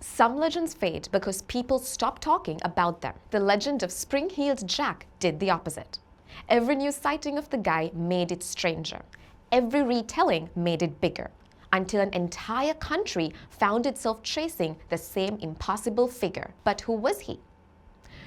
Some legends fade because people stop talking about them. The legend of Spring-Heeled Jack did the opposite. Every new sighting of the guy made it stranger. Every retelling made it bigger, until an entire country found itself chasing the same impossible figure. But who was he?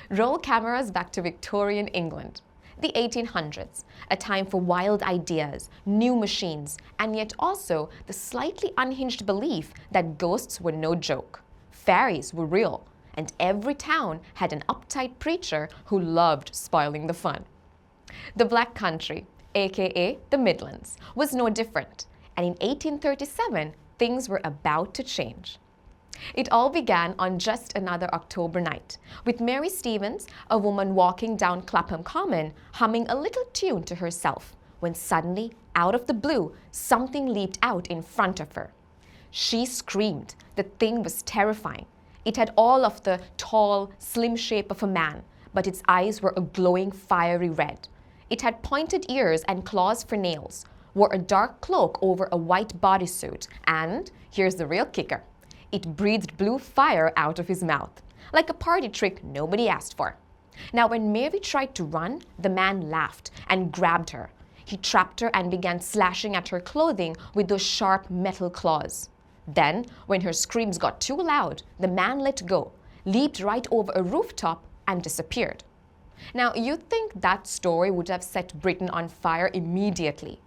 Roll cameras back to Victorian England, the 1800s, a time for wild ideas, new machines, and yet also the slightly unhinged belief that ghosts were no joke. Fairies were real, and every town had an uptight preacher who loved spoiling the fun. The Black Country, aka the Midlands, was no different, and in 1837, things were about to change. It all began on just another October night, with Mary Stevens, a woman walking down Clapham Common, humming a little tune to herself, when suddenly, out of the blue, something leaped out in front of her. She screamed. The thing was terrifying. It had all of the tall, slim shape of a man, but its eyes were a glowing, fiery red. It had pointed ears and claws for nails, wore a dark cloak over a white bodysuit, and, here's the real kicker, it breathed blue fire out of his mouth, like a party trick nobody asked for. Now, when Mary tried to run, the man laughed and grabbed her. He trapped her and began slashing at her clothing with those sharp metal claws. Then, when her screams got too loud, the man let go, leaped right over a rooftop, and disappeared. Now, you'd think that story would have set Britain on fire immediately.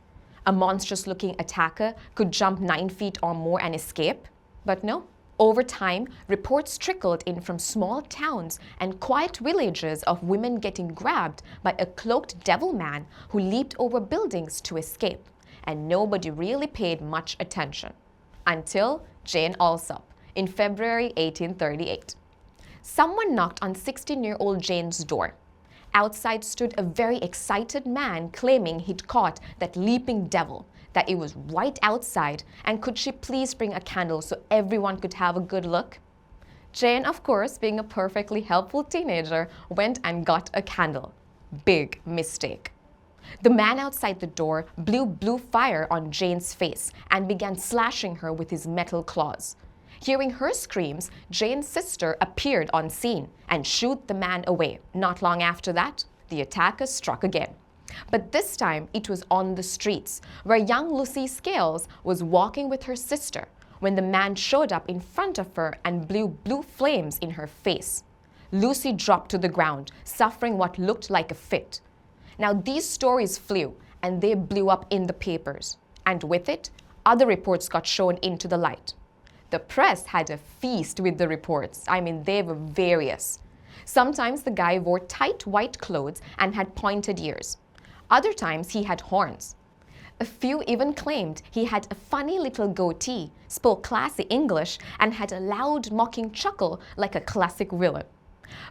A monstrous-looking attacker could jump 9 feet or more and escape. But no. Over time, reports trickled in from small towns and quiet villages of women getting grabbed by a cloaked devil man who leaped over buildings to escape, and nobody really paid much attention. Until Jane Alsop, in February 1838. Someone knocked on 16-year-old Jane's door. Outside stood a very excited man claiming he'd caught that leaping devil, that it was right outside, and could she please bring a candle so everyone could have a good look? Jane, of course, being a perfectly helpful teenager, went and got a candle. Big mistake. The man outside the door blew blue fire on Jane's face and began slashing her with his metal claws. Hearing her screams, Jane's sister appeared on scene and shooed the man away. Not long after that, the attacker struck again. But this time, it was on the streets, where young Lucy Scales was walking with her sister when the man showed up in front of her and blew blue flames in her face. Lucy dropped to the ground, suffering what looked like a fit. Now, these stories flew, and they blew up in the papers. And with it, other reports got shown into the light. The press had a feast with the reports. I mean, they were various. Sometimes the guy wore tight white clothes and had pointed ears. Other times he had horns. A few even claimed he had a funny little goatee, spoke classy English, and had a loud mocking chuckle like a classic villain.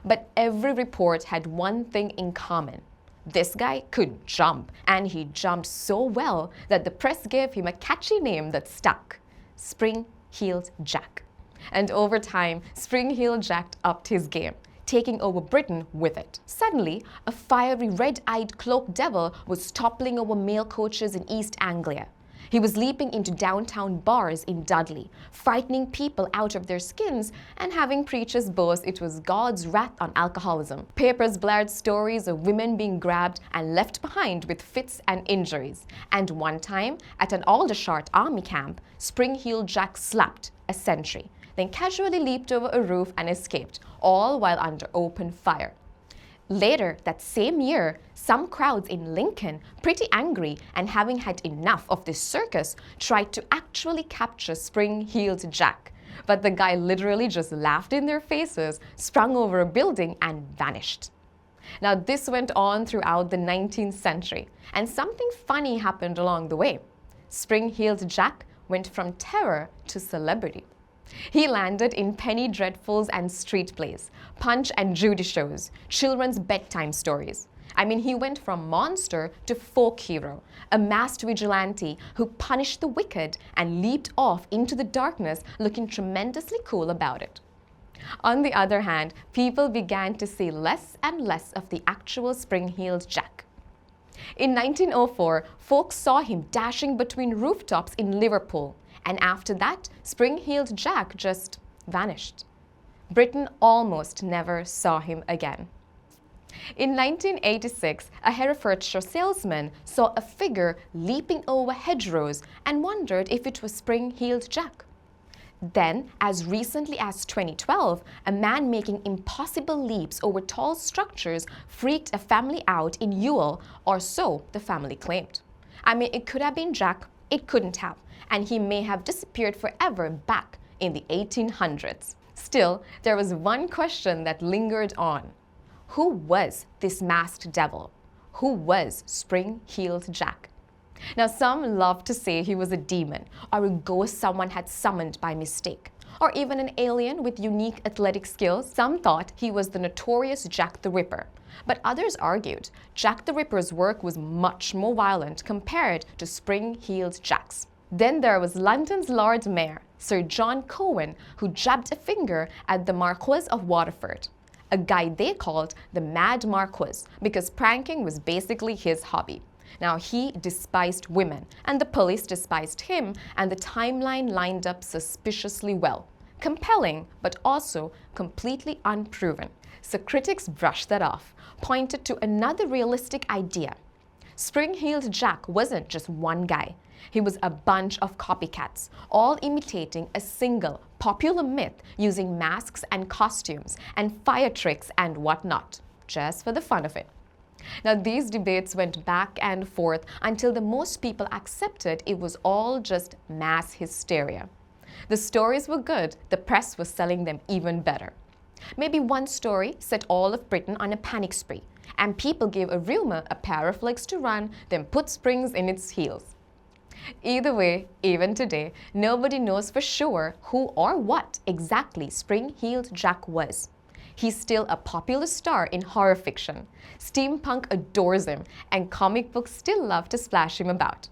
But every report had one thing in common. This guy could jump, and he jumped so well that the press gave him a catchy name that stuck: Spring-Heeled Jack. And over time, Spring-Heeled Jack upped his game, taking over Britain with it. Suddenly, a fiery red-eyed cloaked devil was toppling over mail coaches in East Anglia. He was leaping into downtown bars in Dudley, frightening people out of their skins and having preachers boast it was God's wrath on alcoholism. Papers blared stories of women being grabbed and left behind with fits and injuries. And one time, at an Aldershot army camp, Spring-Heeled Jack slapped a sentry, then casually leaped over a roof and escaped, all while under open fire. Later that same year, some crowds in Lincoln, pretty angry and having had enough of this circus, tried to actually capture Spring-Heeled Jack. But the guy literally just laughed in their faces, sprung over a building, and vanished. Now, this went on throughout the 19th century, and something funny happened along the way. Spring-Heeled Jack went from terror to celebrity. He landed in penny dreadfuls and street plays, Punch and Judy shows, children's bedtime stories. I mean, he went from monster to folk hero, a masked vigilante who punished the wicked and leaped off into the darkness looking tremendously cool about it. On the other hand, people began to see less and less of the actual Spring-Heeled Jack. In 1904, folks saw him dashing between rooftops in Liverpool. And after that, Spring-Heeled Jack just vanished. Britain almost never saw him again. In 1986, a Herefordshire salesman saw a figure leaping over hedgerows and wondered if it was Spring-Heeled Jack. Then, as recently as 2012, a man making impossible leaps over tall structures freaked a family out in Ewell, or so the family claimed. I mean, it could have been Jack, it couldn't have, and he may have disappeared forever back in the 1800s. Still, there was one question that lingered on. Who was this masked devil? Who was Spring-Heeled Jack? Now, some love to say he was a demon or a ghost someone had summoned by mistake, or even an alien with unique athletic skills. Some thought he was the notorious Jack the Ripper, but others argued Jack the Ripper's work was much more violent compared to Spring-Heeled Jack's. Then there was London's Lord Mayor, Sir John Cohen, who jabbed a finger at the Marquis of Waterford, a guy they called the Mad Marquis because pranking was basically his hobby. Now, he despised women, and the police despised him, and the timeline lined up suspiciously well. Compelling, but also completely unproven. So critics brushed that off, pointed to another realistic idea. Spring-Heeled Jack wasn't just one guy. He was a bunch of copycats, all imitating a single popular myth using masks and costumes and fire tricks and whatnot, just for the fun of it. Now, these debates went back and forth until the most people accepted it was all just mass hysteria. The stories were good, the press was selling them even better. Maybe one story set all of Britain on a panic spree, and people gave a rumor a pair of legs to run, then put springs in its heels. Either way, even today, nobody knows for sure who or what exactly Spring-Heeled Jack was. He's still a popular star in horror fiction. Steampunk adores him, and comic books still love to splash him about.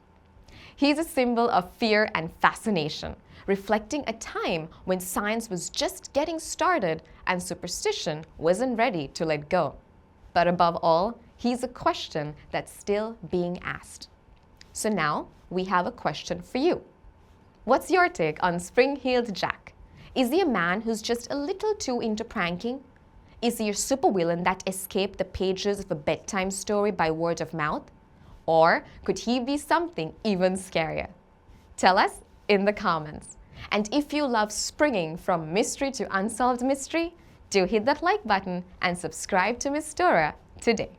He's a symbol of fear and fascination, reflecting a time when science was just getting started and superstition wasn't ready to let go. But above all, he's a question that's still being asked. So now, we have a question for you. What's your take on Spring-Heeled Jack? Is he a man who's just a little too into pranking? Is he a supervillain that escaped the pages of a bedtime story by word of mouth? Or could he be something even scarier? Tell us in the comments. And if you love springing from mystery to unsolved mystery, do hit that like button and subscribe to Myztora today.